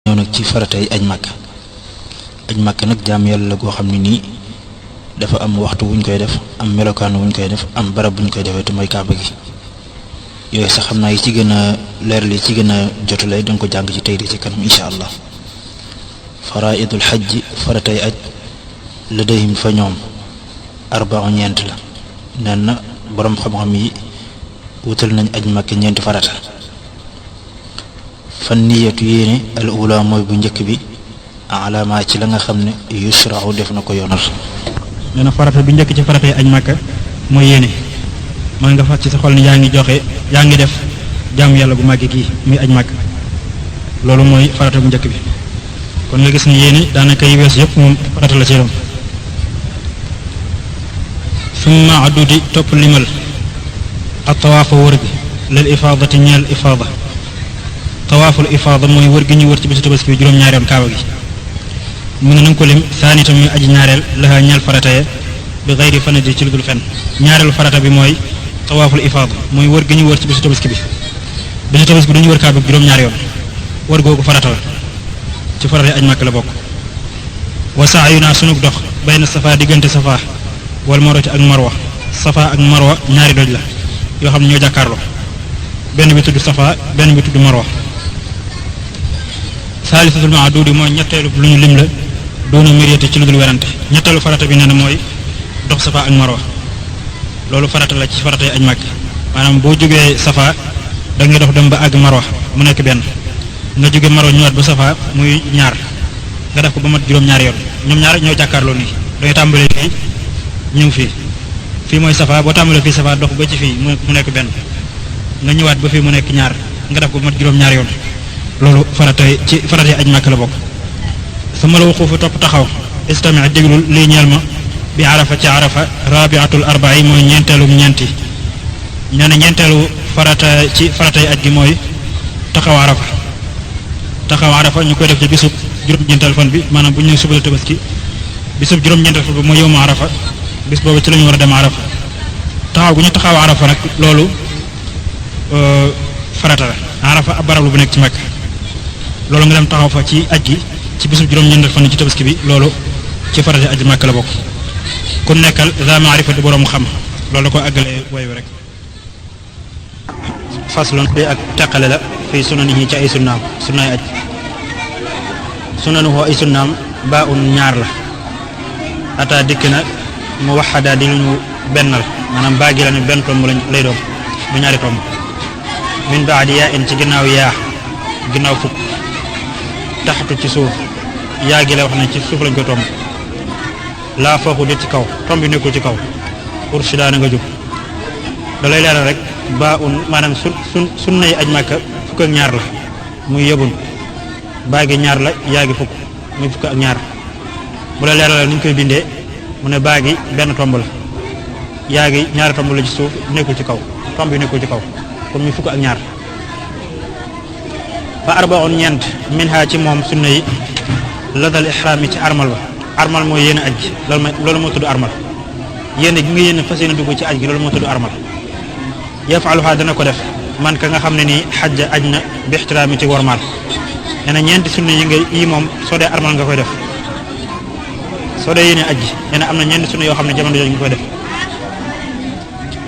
ñëw nag ci faratay aj Makka. aj Makka nag jaam yàlla la goo xam ne nii dafa am waxtu wuñ koy def am melokaan wuñ koy def am barab buñ koy defee te mooy kaaba gi yooyu sax xam naa yi ci gën a leer li ci gën a jotale danga ko jàng ci tey di ci kanam insha allah. faraidul xajji faratay aj ladayhim fa ñoom arba'u ñeent la nen na boroom xam-xam yi wutal nañ aj Makka ñeenti farata. fan niyatu yéene al ula mooy bu njëkk bi alama ci la nga xam ne yusrahu def na ko yoonal. nee na farata bi njëkk ci faratay aj Makka mooy yéene mooy nga fas ci sa xol ni yaa ngi joxe yaa ngi def jaamu yàlla bu màgg kii muy aj Makka loolu mooy farata bu njëkk bi kon nga gis ni yéene daanaka yi wees yëpp moom farata la ci doon. summa adudi topp limal ak tawaafa wër gi lil ifaadati ñeel ifaada tawaaful ifaada mooy wër gi ñu wër ci bisu tabaski bi juróom-ñaari yoon kaaba gi mu ne na nga ko lim saani tam muy aji ñaareel la ñeel farata ya bi xayri fanadi ci lu dul fen ñaareelu farata bi mooy tawaaful ifaada mooy wër gi ñu wër ci bisu tabaski bi bisu tabaski bi du ñu wër kaaba gi juróom-ñaari yoon wër googu farata la ci farata aj Makka la bokk. wa saayuna sunug dox bayna safa diggante safa wal marwati ak marwa safa ak marwa ñaari doj la yoo xam ne ñoo jàkkaarloo benn bi tudd safa benn bi tudd marwa. saalisatul maadudi mooy ñetteelu lu ñu lim la doona mérité ci lu dul werante ñetteelu farata bi nee na mooy dox safa ak marwa loolu farata la ci farata yi aj Makka maanaam boo jógee safa da nga dox dem ba àgg marwa mu nekk benn nga jóge marwa ñëwaat ba safa muy ñaar nga def ko ba mat juróom-ñaari yoon ñoom ñaar ñoo jàkkaarloo nii dañuy tàmbalee fii ñëw fii mooy safa boo tàmbalee fii safa dox ba ci fii mu nekk benn nga ñëwaat ba fii mu nekk ñaar nga def ko ba mat juróom-ñaari yoon loolu faratay ci faratay aj Makka la bokk. sama la waxuufu topp taxaw istami déglul lii ñeel ma bi arafa ci arafa rabiatul arba'i mooy ñeenteelu ñeenti nee na ñeenteelu farata ci faratay aj gi mooy taxaw arafa ñu koy def ci bisub juróom-ñeenteel fan bi maanaam bu ñu nee suba la tabaski bisub juróom-ñeenteel fan bi mooy yowmu arafa bis boobu ci la ñu war a dem arafa taxaw gu ñu taxaw arafa nag loolu farata la arafa ab barab bu nekk ci Makka loolu nga dem taxaw fa ci aj gi ci bisub juróom-ñeenteel fan ci tabaski bi loolu ci farata aj Makka la bokk ku nekkal za maarifa di borom xam loolu da ko àggale woyu rek. faslun bi ak teqale la fii sunanihi ci ay sunnaam sunnaay aj sunanuhu ay sunnaam baa un ñaar la ata dikk na mu waxadaa di lu ñu bennal maanaam baa gi la ne benn tomb lay doon du ñaari tomb min baadi yaa in ci ginnaaw yaa ginnaaw fukk taxatu ci suuf yaa gi la wax ne ci suuf lañ koy tomb laa foofu di ci kaw tomb bi nekkul ci kaw urshida na nga jóg da lay leeral rek baa un maanaam sunnay aj Makka fukk ak ñaar la muy yëbun baa gi ñaar la yaa gi fukk muy fukk ak ñaar bu la leeral ni ñu koy bindee mu ne baa gi benn tomb la yaa gi ñaari tomb la ci suuf nekkul ci kaw tomb bi nekkul ci kaw kon muy fukk ak ñaar fa arbaun ñeent min ha ci moom sunna yi la dal ihraam yi ci armal ba armal mooy yéen aj gi loolu moo tudd armal yéen gi nga yéen fas yéene dugg ci aj gi loolu moo tudd armal yafaluha dana ko def man ka nga xam ne nii xajja aj na bi ixtiraami ci wormaal nee na ñeenti sunna yi moom soo dee armal nga koy def soo dee yéene aj gi nee na am na ñeenti sunna yoo xam ne jamono jooju nga koy def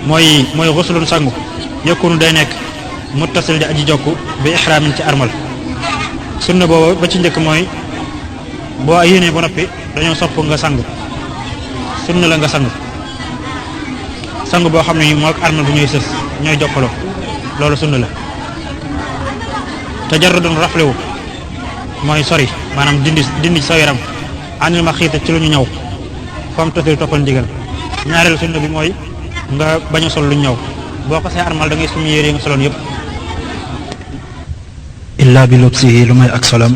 mooy xusulun sangu yëkkunu day nekk muttasil di aji jokku bi ihraamin ci armal sunna boobu ba ci njëkk mooy boo yéenee ba noppi dañoo sopp nga sangu sunna la nga sangu boo xam ne moo ak armal bu ñooy sës ñooy jokkaloo loolu sunna la tajarrudun raflewu mooy sori maanaam dindi sa yaram àndil ma xiita ci lu ñu ñëw fam tasil toppal ndigal ñaareelu sunna bi mooy nga bañ a sol lu ñu ñëw boo ko see armal da ngay suñu yére nga soloon yëpp illa bi lubsihi lu may ak solam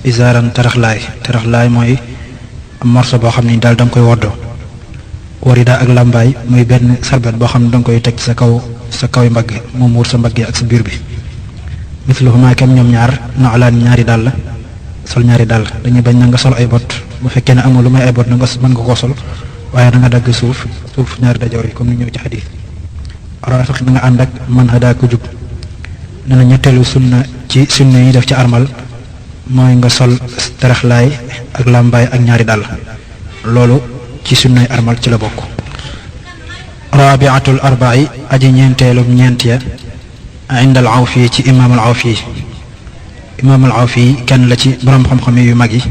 isaaran taraxlaay mooy am morso boo xam ne daal da nga koy woddoo warida ak làmbaay muy benn sarbet boo xam ne da nga koy teg sa kaw mbagg mu muur sa mbagg ak sa biir bi misluhuma kem ñoom ñaar na alaan ñaari dàll sol ñaari dàll dañuy bañ na nga sol ay bot bu fekkee ne amul lu may ay bot na nga mën nga koo sol waaye da nga dagg suuf ñaari dajoor yi comme ni ñëw ci xadiis rafiq na nga ànd ak man hadaa ko jub nee na ñetteelu sunna ci sunna yi def ci armal mooy nga sol taraxlaay ak làmbaay ak ñaari dàll loolu ci sunnay armal ci la bokk. rabiatul arba'i aji ñeenteelum ñeent ya inda al awfi ci imaam al awfi kenn la ci borom xam-xam yu mag yi.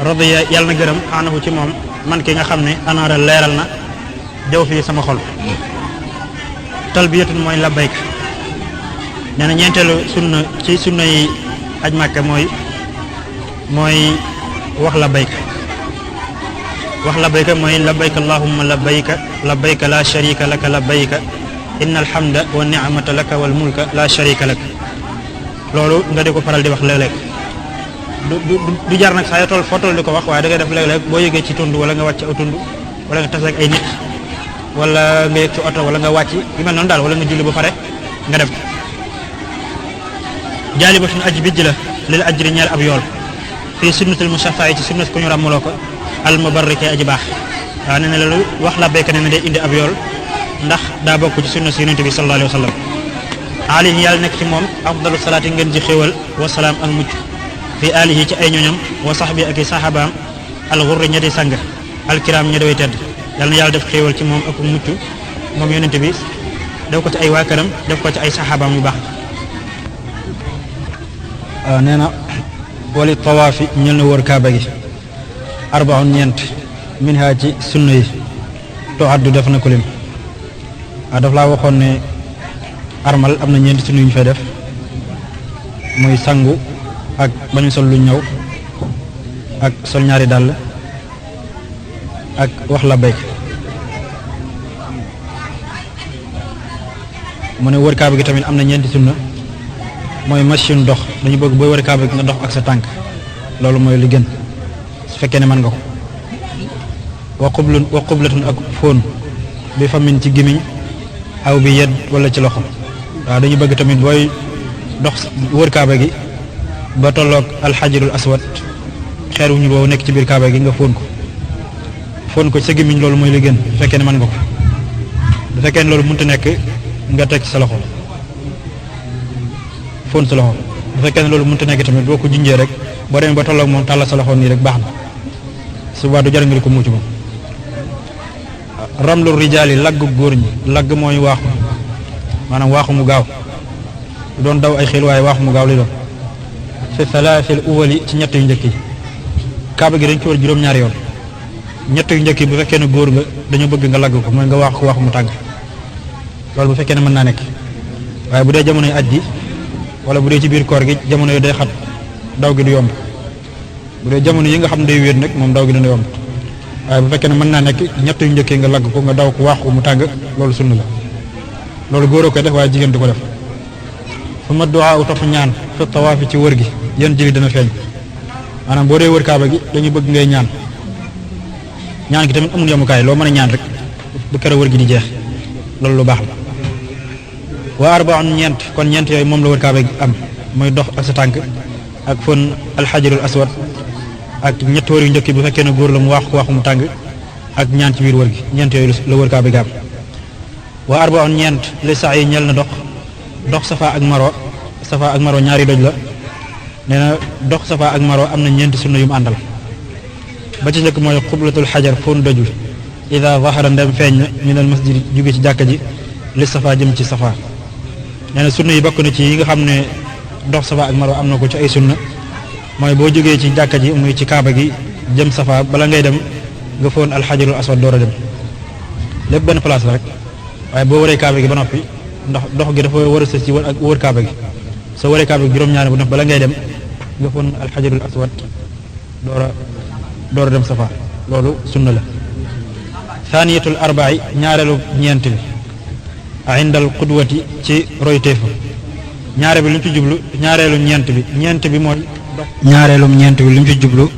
radiya yàlla na gërëm anahu ci moom man ki nga xam ne anaara leeral na jaw fii sama xol. talbiyatun mooy labbayk nee na ñeenteelu sunna ci sunna yi aj Màkka mooy wax labbayk mooy labbayk allahumma labbayka la sharika laka labbayka innal hamda wa ni'mata laka wal mulka la sharika lak loolu nga di ko faral di wax léeg-léeg du jar nag saa yoo toll foo toll di ko wax waaye da ngay def léeg-léeg boo yëgee ci tund wala nga wàcc aw tund wala nga tase ak ay nit wala nga yëg ci oto wala nga wàcc yu mel noonu daal wala nga julli ba pare nga def jaalibatun aji bijj la lil ajri ñeel ab yool fii sunnatul musafaa ci sunnat ku ñu ràmmuloo ko al mubarrike aji baax waaw nee na loolu wax labbayka nee na day indi ab yool ndax daa bokk ci sunna si yonent bi sallallahu alayhi wa sallam alayhi yàlla nekk ci moom afdalu salaati ngeen ji xéewal wasalaam ak mucc fi alihi ci ay ñoñam wa sahbi ak i sahabaam al ghurri ñetti sang alkiram ñi daway tedd yàlla na yàlla def xéewal ci moom ak mucc moom yonent bi def ko ci ay waa këram def ko ci ay sahabaam yu baax. waaw nee na wali tawaafi ñël na wër kaaba gi arbaun ñeent minha ci sunna yi to addu def na ko lim waaw daf laa waxoon ne armal am na ñeenti sunna yu ñu fay def muy sangu ak bañu sol lu ñëw ak sol ñaari dàll ak wax labbayk mu ne wër kaaba gi tamit am na ñeenti sunna mooy machine dox dañu bëgg booy wër kaaba gi nga dox ak sa tànk loolu mooy li gën su fekkee ne mën nga ko wa qublatun ak fóon bi famin ci gimiñ aw bi yedd wala ci loxo waaw dañu bëgg tamit booy dox wër kaaba gi ba tolloog alxajarul aswad xeer wu ñuul woowu nekk ci biir kaaba gi nga fóon ko sa gimiñ loolu mooy li gën bu fekkee ne mën nga ko bu fekkee ne loolu mënut a nekk nga teg ci sa loxo fóon sa loxo bu fekkee ne loolu mënut a nekk tamit boo ko junjee rek boo demee ba tolloog moom tàllal sa loxo nii rek baax na suba du jar nga di ko mucc moom. ramlu rijaal yi lagg góor ñi lagg mooy waaxu maanaam waaxu mu gaaw du doon daw ay xel waaye waaxu mu gaaw li doon fi salaafil uwali ci ñett yu njëkk yi kaaba gi dañ ci war juróom-ñaari yoon ñett yu njëkk yi bu fekkee ne góor nga dañoo bëgg nga lagg ko mooy nga waaxu waaxu mu tàng loolu bu fekkee ne mën naa nekk waaye bu dee jamonoy aj gi wala bu dee ci biir koor gi jamono yi day xat daw gi du yomb bu dee jamono yi nga xam ne day wéet nag moom daw gi dina yomb waaye bu fekkee ne mën naa nekk ñett yu njëkkee nga lagg ko nga daw ko waaxu mu tàng loolu sunna la loolu góoroo koy def waaye jigéen du ko def fu ma duwaa u topp ñaan fi tawaafi ci wër gi yéen jili dana feeñ maanaam boo dee wër kaaba gi dañu bëgg ngay ñaan gi tamit amul yemukaay loo mën a ñaan rek bu kere wër gi di jeex loolu lu baax la wa arbaun ñeent kon ñeent yooyu moom la wër kaaba gi am mooy dox ak sa tànk ak fon alxajarul aswad ak ñett wër yu njëkk bu fekkee ne góor la mu waaxu waaxu mu tàng ak ñaan ci biir wër gi ñeent yooyu la wër kaaba gi am wa arbaun ñeent li sax yi ñel na dox safa ak maro ñaari doj la nee na dox safa ak maro am na ñeenti sunna yu mu àndal ba ci njëkk mooy xublatul xajar foon doj wi ida zahara ndem feeñ na minal masjid jóge ci jàkka ji li safa jëm ci safa nee na sunna yi bokk na ci yi nga xam ne dox safa ak maro am na ko ci ay sunna mooy boo jógee ci jàkka ji muy ci kaaba gi jëm safa bala ngay dem nga foon alxajarul aswad door a dem lépp benn place la rek waaye boo waree kaaba gi ba noppi ndax dox gi dafa war a sës ci ak wër kaaba gi soo waree kaaba gi juróom-ñaari bu def bala ngay dem nga foon alxajarul aswad door a dem safa loolu sunna la thaniyatul arba'i ñaareelu ñeent bi indal qudwati ci royteefa ñaare bi lu mu ci jublu ñaareelu ñeent bi mooy ñaareelum ñeent bi lu mu ci jublu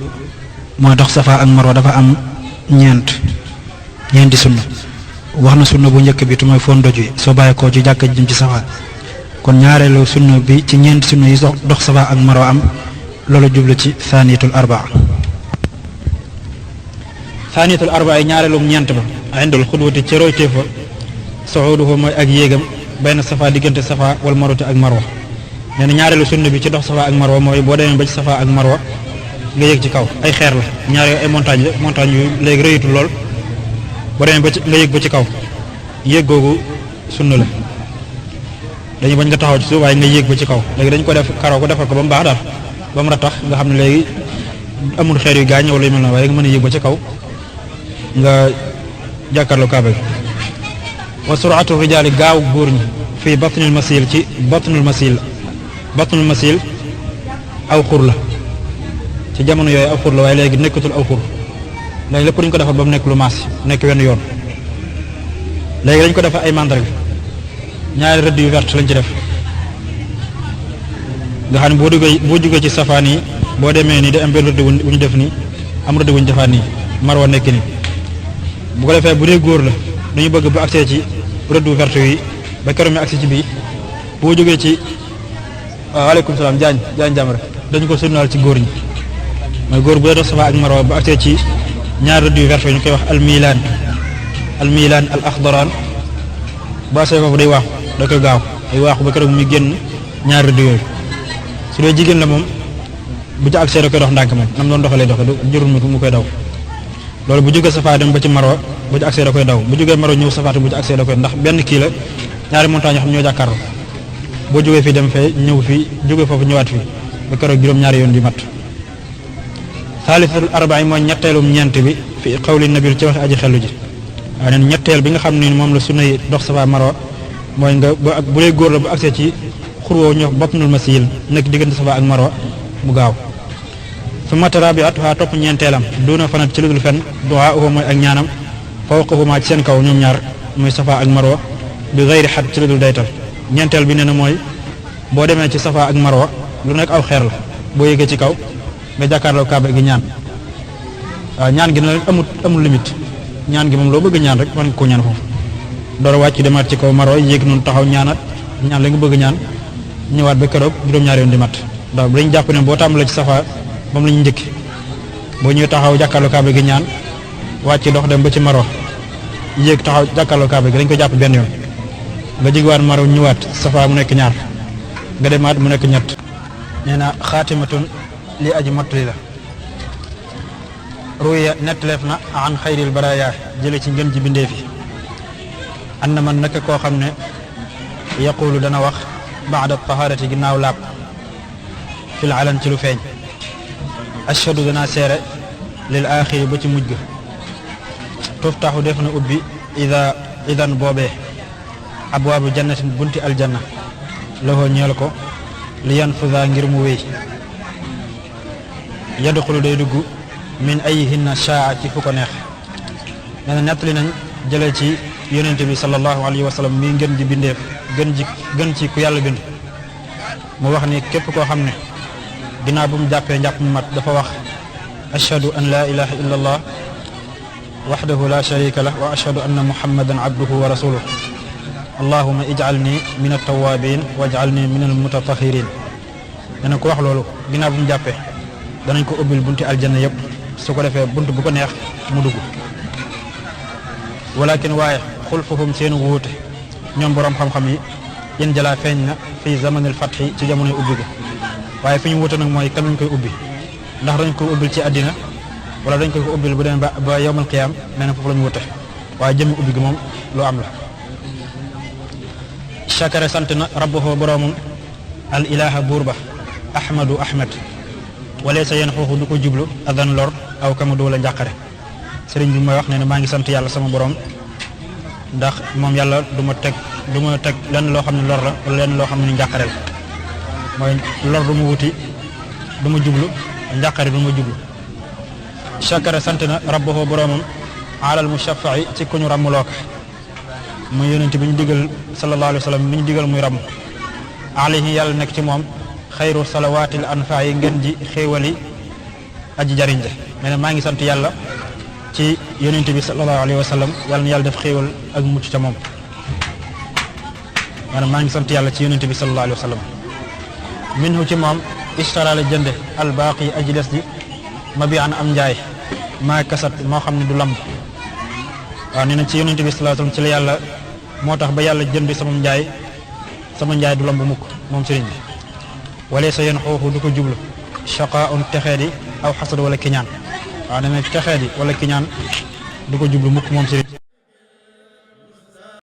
mooy dox safa ak marwa dafa am ñeenti sunna wax na sunna bu njëkk bi te mooy foon doj wi soo bàyyi koo ci jàkka jëm ci safa kon ñaareelu sunna bi ci ñeenti sunna yi dox safa ak marwa am loolu jublu ci thaniyatul arbaa yi ñaareelum ñeent ba indal xudwati ci royteefa suuduhu mooy ak yéegam bayna safa diggante safa wal marwati ak marwa nee na ñaareelu sunna bi ci dox safa ak marwa mooy boo demee ba ci safa ak marwa nga yéeg ci kaw ay xeer la ñaari ay montagne la montagne yu léegi rëyatul lool boo demee ba ci nga yéeg ba ci kaw yéeg googu sunna la dañu bañ nga taxaw ci suuf waaye nga yéeg ba ci kaw léegi dañ ko def karoo ko defal ko ba mu baax daal ba mu ratax nga xam ne léegi amul xeer yu gaañ wala yu mel na waaye nga mën a yéeg ba ci kaw nga jàkkaarloo kaaba gi wa suratu rijaali gaaw góor ñi fii batnul masil ci batnul masil aw xur la ci jamono yooyu aw xur la waaye léegi nekkatul aw xur léegi lépp dañ ko defal ba mu nekk lu maas nekk wenn yoon léegi dañ ko defal ay mandarga ñaari rëdd yu vert lañ ci def nga xam ne boo jógee ci safaan yi boo demee nii da am benn rëdd wu ñu def nii am rëdd wu ñu defaat nii marwa nekk nii bu ko defee bu dee góor la dañu bëgg bu accès ci rëdd wu vert yi ba keroog mi accès ci bii boo jógee ci waaleykum salaam jaañ jàmm rek dañu ko sunnaal ci góor ñi mooy góor bu dee dox safa ak marwa bu accès ci ñaari rëdd yu vert yi ñu koy wax almilaan al axdaraan ba see foofu day waaxu da koy gaaw day waaxu ba keroog muy génn ñaari rëdd yooyu su dee jigéen la moom bu ci accès da koy dox ndànk moom nam doon doxalee doxe jurul mu koy daw loolu bu jógee safa dem ba ci marwa bu ci accès da koy daw bu jógee marwa ñëw safa bu ci accès da koy ndax benn kii la ñaari montagne yoo xam ñoo jàkkaarloo boo jógee fii dem fee ñëw fii jógee foofu ñëwaat fii ba keroog juróom-ñaari yoon di mat saalisatul arba'i mooy ñetteelum ñeent bi fi xawli nabil ci waxe aji xellu ji waaye neen ñetteel bi nga xam ne moom la sunna yi dox safa marwa mooy nga bu dee góor la bu accès ci xur woowu ñu wax batnul masil nekk diggante safa ak marwa mu gaaw su mata rabi'atuha topp ñeenteelam duna fanat ci lu dul fen du'a mooy ak ñaanam fawqahuma ci seen kaw ñoom ñaar muy safa ak marwa bi gayri xat ci lu dul daytal ñeenteel bi nee na mooy boo demee ci safa ak marwa lu nekk aw xeer la boo yéegee ci kaw nga jàkkaarloo kaaba gi ñaan waaw ñaan gi na amul limite ñaan gi moom loo bëgg ñaan rek mën nga koo ñaan foofu door a wàcc demaat ci kaw marwa yéeg noonu taxaw ñaanat ñaan la nga bëgg ñaan ñëwaat ba keroog juróom-ñaari yoon di mat ndax dañ jàpp ne boo tàmbalee ci safa moom la ñu njëkk boo ñëwee taxaw jàkkaarloo kaaba gi ñaan wàcc dox dem ba ci marwa yéeg taxaw jàkkaarloo kaaba gi dañ ko jàpp benn yoon nga jigwaat marwa ñëwaat safa mu nekk ñaar nga demaat mu nekk ñett nee na xaatimatun li aji mottali la ruya nettaleef na an xayril baraya jële ci ngën ji bindee fi an na man naka koo xam ne yaqulu dana wax baada taharati ginnaaw laab fil alan ci lu feeñ ashhadu dana seere lil axiri ba ci mujj ga tuftaxu def na ubbi idan boobee abwaabu jannatin bunti aljanna loxoo ñeel ko li yanfuda ngir mu wéy yadxulu day dugg min ayyihinna shaa ci fu ko neex nee na nettali nañ jëlee ci yonente bi sallallahu alayhi wa sallam mi ngën ji bindeef gën ci ku yàlla bind mu wax ni képp koo xam ne ginnaaw bu mu jàppee njàpp mu mat dafa wax ashhadu an la ilaha illa allah waxdahu la sharika lah wa ashhadu anna muhammadan abduhu wa rasuluh allahuma ij'alni min at-tawwabin waj'alni min al-mutatahhirin dana ko wax loolu ginnaaw bu mu jàppee danañ ko ubbil bunti aljanna yëpp su ko defee bunt bu ko neex mu dugg walakin waaye xulfuhum seenu wuute ñoom boroom xam-xam yi yéen jalaa feeñ na fii zamanil fatxi ci jamonoy ubbi ko waaye fi ñu wuute nag mooy kan lañ koy ubbi ndax dañ ko ubbil ci àddina wala dañ koy ko ubbil bu demee ba yawmal qiyaam nee na foofu la ñu wuute waaye jëmmi ubbi gi moom lu am la chakara sant na rabbahu boroomam al ilaha buur ba ahmadu ahmad wala sa yéen foofu du ko jublu adan lor aw kama du wala njàqare sëriñ bi mooy wax ne ne maa ngi sant yàlla sama borom ndax moom yàlla du ma teg lenn loo xam ne lor la wala lenn loo xam ne njàqare la mooy lor du ma wuti du ma jublu njàqare du ma jublu chakara sant na rabbahu boromam alal mushaffa'i ci ku ñu ràmmuloo ko muy yonent bi ñu digal sallallahu alayhi wa sallam bi ñu digal muy ràmm alayhi yàlla nekk ci moom xayru salawaatil anfaa yi ngeen ji xéewali aji jariñ la mais maa ngi sant yàlla ci yonent bi sallallahu alayhi wa sallam yàlla na yàlla def xéewal ak mucc ca moom maanaam maa ngi sant yàlla ci yonent bi sallallahu alayhi wa sallam minhu ci moom ishtara la jënde albaaqi aji des ji ma bi an am njaay maa kasat moo xam ne du lamb waaw nee na ci yonent bi sallallahu alayhi wa sallam ci la yàlla moo tax ba yàlla jënd sama njaay du lamb mukk moom sëriñ bi wala sa yen xooxu du ko jublu shaqaa'un texeedi aw xasad wala kiñaan waaw demee texeedi wala kiñaan du ko jublu mukk moom sëriñ